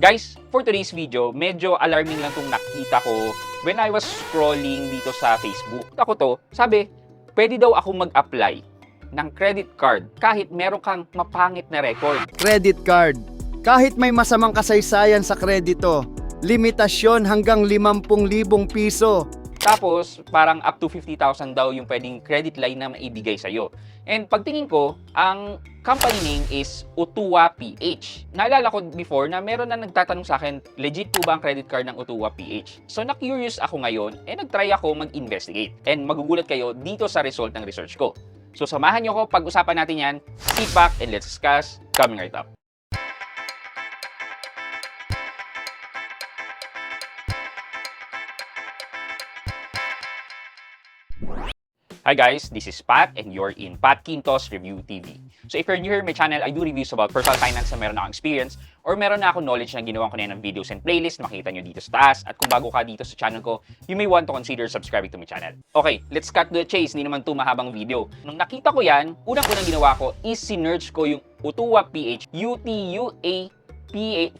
Guys, for today's video, medyo alarming lang itong nakita ko when I was scrolling dito sa Facebook. Ako to, sabi, pwede daw ako mag-apply ng credit card kahit meron kang mapangit na record. Credit card. Kahit may masamang kasaysayan sa kredito, limitasyon hanggang 50,000 piso. Tapos, parang up to 50,000 daw yung pwedeng credit line na maibigay sa'yo. And pagtingin ko, ang company name is Utuwa PH. Naalala ko before na meron na nagtatanong sa akin, legit po ba ang credit card ng Utuwa PH? So, na-curious ako ngayon, nag-try ako mag-investigate. And magugulat kayo dito sa result ng research ko. So, samahan nyo ko, pag-usapan natin yan. Sit back and let's discuss coming right up. Hi guys, this is Pat and you're in Pat Quintos Review TV. So if you're new here to my channel, I do reviews about personal finance na meron akong experience or meron na akong knowledge na ginawa ko na ng videos and playlist na makita nyo dito sa taas. At kung bago ka dito sa channel ko, you may want to consider subscribing to my channel. Okay, let's cut to the chase. Hindi naman ito mahabang video. Nung nakita ko yan, unang-unang ginawa ko is sinerch ko yung Utuwa PH, UTUA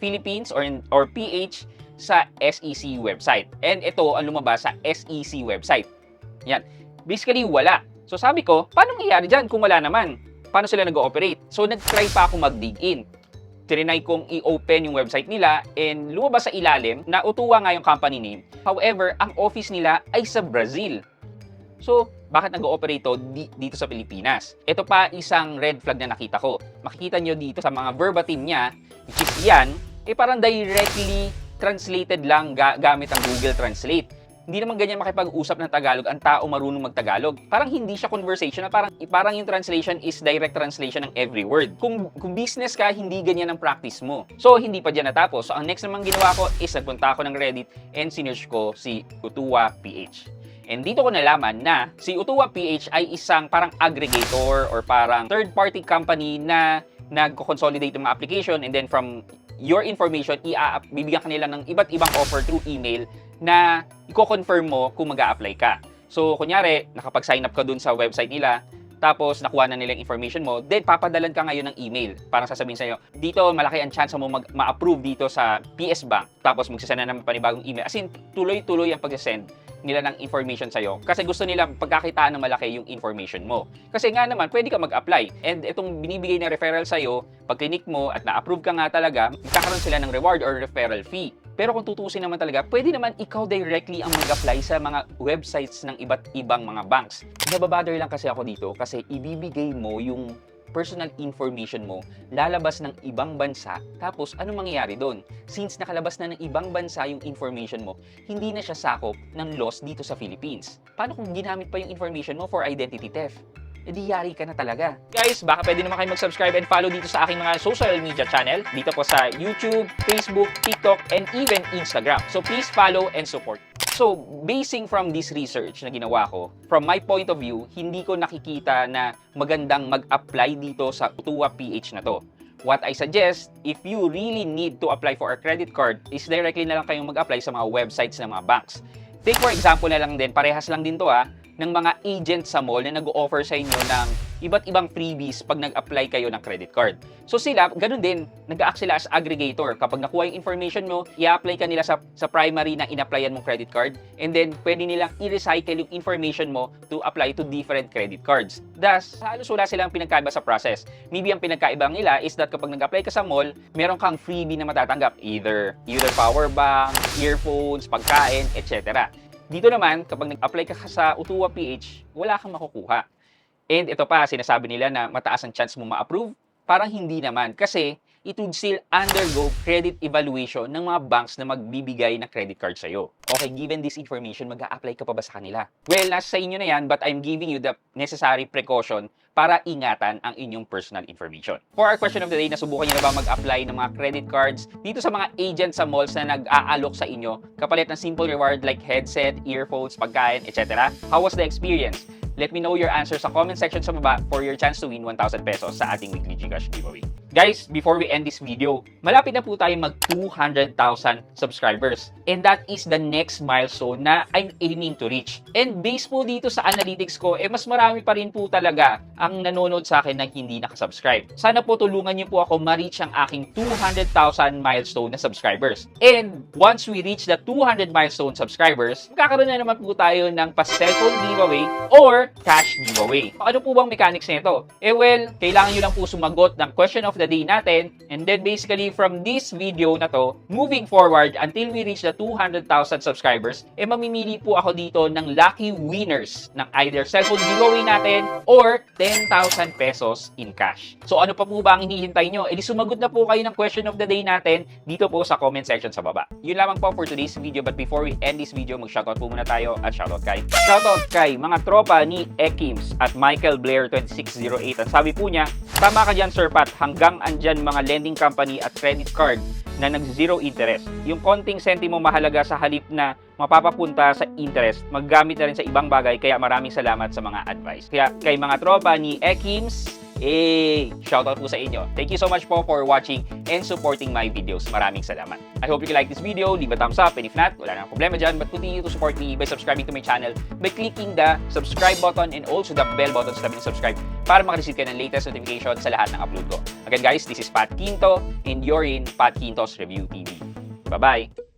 Philippines or PH sa SEC website. And ito ang lumabas sa SEC website. Yan. Basically, wala. So sabi ko, paano mangyayari dyan kung wala naman? Paano sila nag-ooperate? So nag-try pa ako mag-dig in. Trinay kong i-open yung website nila and lumabas sa ilalim na Utuwa nga yung company name. However, ang office nila ay sa Brazil. So, bakit nag-ooperate dito sa Pilipinas? Ito pa isang red flag na nakita ko. Makikita nyo dito sa mga verbatim niya, which is yan, parang directly translated lang gamit ang Google Translate. Hindi naman ganyan makipag-usap ng Tagalog ang tao marunong mag-Tagalog. Parang hindi siya conversational, parang yung translation is direct translation ng every word. Kung business ka, hindi ganyan ang practice mo. So, hindi pa dyan natapos. So, ang next naman ginawa ko is nagpunta ako ng Reddit and sinearch ko si Utuwa PH. And dito ko nalaman na si Utuwa PH ay isang parang aggregator or parang third-party company na nag-consolidate ng mga application and then from your information, bibigyan kanila ng iba't ibang offer through email na i-confirm mo kung mag-a-apply ka. So, kunyari, nakapag-sign up ka dun sa website nila, tapos nakuha na nilang information mo, then papadalan ka ngayon ng email. Parang sasabihin sa'yo, dito malaki ang chance mo ma-approve dito sa PS Bank. Tapos magsasend na ng panibagong email. As in, tuloy-tuloy ang pag-send nila ng information sa'yo. Kasi gusto nila pagkakitaan ng malaki yung information mo. Kasi nga naman, pwede ka mag-apply. And itong binibigay na referral sa'yo, pag clinic mo at na-approve ka nga talaga, magkakaroon sila ng reward or referral fee. Pero kung tutuusin naman talaga, pwede naman ikaw directly ang mag-apply sa mga websites ng iba't ibang mga banks. Nababother lang kasi ako dito kasi ibibigay mo yung personal information mo, lalabas ng ibang bansa, tapos ano mangyayari doon? Since nakalabas na ng ibang bansa yung information mo, hindi na siya sakop ng laws dito sa Philippines. Paano kung ginamit pa yung information mo for identity theft? Di yari ka na talaga. Guys, baka pwede naman kayo mag-subscribe and follow dito sa aking mga social media channel. Dito po sa YouTube, Facebook, TikTok, and even Instagram. So please follow and support. So, basing from this research na ginawa ko, from my point of view, hindi ko nakikita na magandang mag-apply dito sa Utuwa PH na to. What I suggest, if you really need to apply for a credit card, is directly na lang kayong mag-apply sa mga websites ng mga banks. Take for example na lang din, parehas lang din to ng mga agent sa mall na nag-o-offer sa inyo ng iba't ibang freebies pag nag-apply kayo ng credit card. So sila, ganun din, nag-a-act sila as aggregator. Kapag nakuha yung information mo, i-apply ka nila sa primary na in-applyan mong credit card and then pwede nilang i-recycle yung information mo to apply to different credit cards. Thus, halos wala silang pinagkaiba sa process. Maybe ang pinagkaiba nila is that kapag nag-apply ka sa mall, meron kang freebie na matatanggap. Either power bank, earphones, pagkain, etc. Dito naman, kapag nag-apply ka sa Utuwa PH, wala kang makukuha. And ito pa, sinasabi nila na mataas ang chance mo ma-approve. Parang hindi naman kasi it would still undergo credit evaluation ng mga banks na magbibigay ng credit card sa'yo. Okay, given this information, mag-a-apply ka pa ba sa kanila? Well, nasa sa inyo na yan, but I'm giving you the necessary precaution para ingatan ang inyong personal information. For our question of the day, nasubukan nyo na ba mag-apply ng mga credit cards dito sa mga agent sa malls na nag-aalok sa inyo kapalit ng simple reward like headset, earphones, pagkain, etc.? How was the experience? Let me know your answer sa comment section sa baba for your chance to win 1,000 pesos sa ating weekly GCash giveaway. Guys, before we end this video, malapit na po tayo mag 200,000 subscribers. And that is the next milestone na I'm aiming to reach. And based po dito sa analytics ko, mas marami pa rin po talaga ang nanonood sa akin na hindi nakasubscribe. Sana po tulungan niyo po ako ma-reach ang aking 200,000 milestone na subscribers. And once we reach the 200 milestone subscribers, magkakaroon na naman po tayo ng pa-cellphone giveaway or cash giveaway. Ano po bang mechanics nito? Well, kailangan nyo lang po sumagot ng question of the day natin, and then basically from this video na to, moving forward until we reach the 200,000 subscribers, mamimili po ako dito ng lucky winners ng either cellphone giveaway natin or 10,000 pesos in cash. So ano pa po ba ang hinihintay nyo? Di sumagot na po kayo ng question of the day natin dito po sa comment section sa baba. Yun lamang po for today's video, but before we end this video, mag-shoutout po muna tayo at shoutout kay mga tropa ni Ekims at Michael Blair 2608. Ang sabi po niya, tama ka dyan Sir Pat, hanggang andyan mga lending company at credit card na nag-zero interest. Yung konting sentimo mahalaga sa halip na mapapapunta sa interest, maggamit na rin sa ibang bagay, kaya maraming salamat sa mga advice. Kaya kay mga tropa ni Ekims, shoutout po sa inyo. Thank you so much po for watching and supporting my videos. Maraming salamat. I hope you like this video. Leave a thumbs up, and if not, wala nang problema dyan, but continue to support me by subscribing to my channel by clicking the subscribe button and also the bell button sa tabi ng subscribe para makareceive ka ng latest notification sa lahat ng upload ko. Again guys, this is Pat Quinto and you're in Pat Quinto's Review TV. Bye-bye!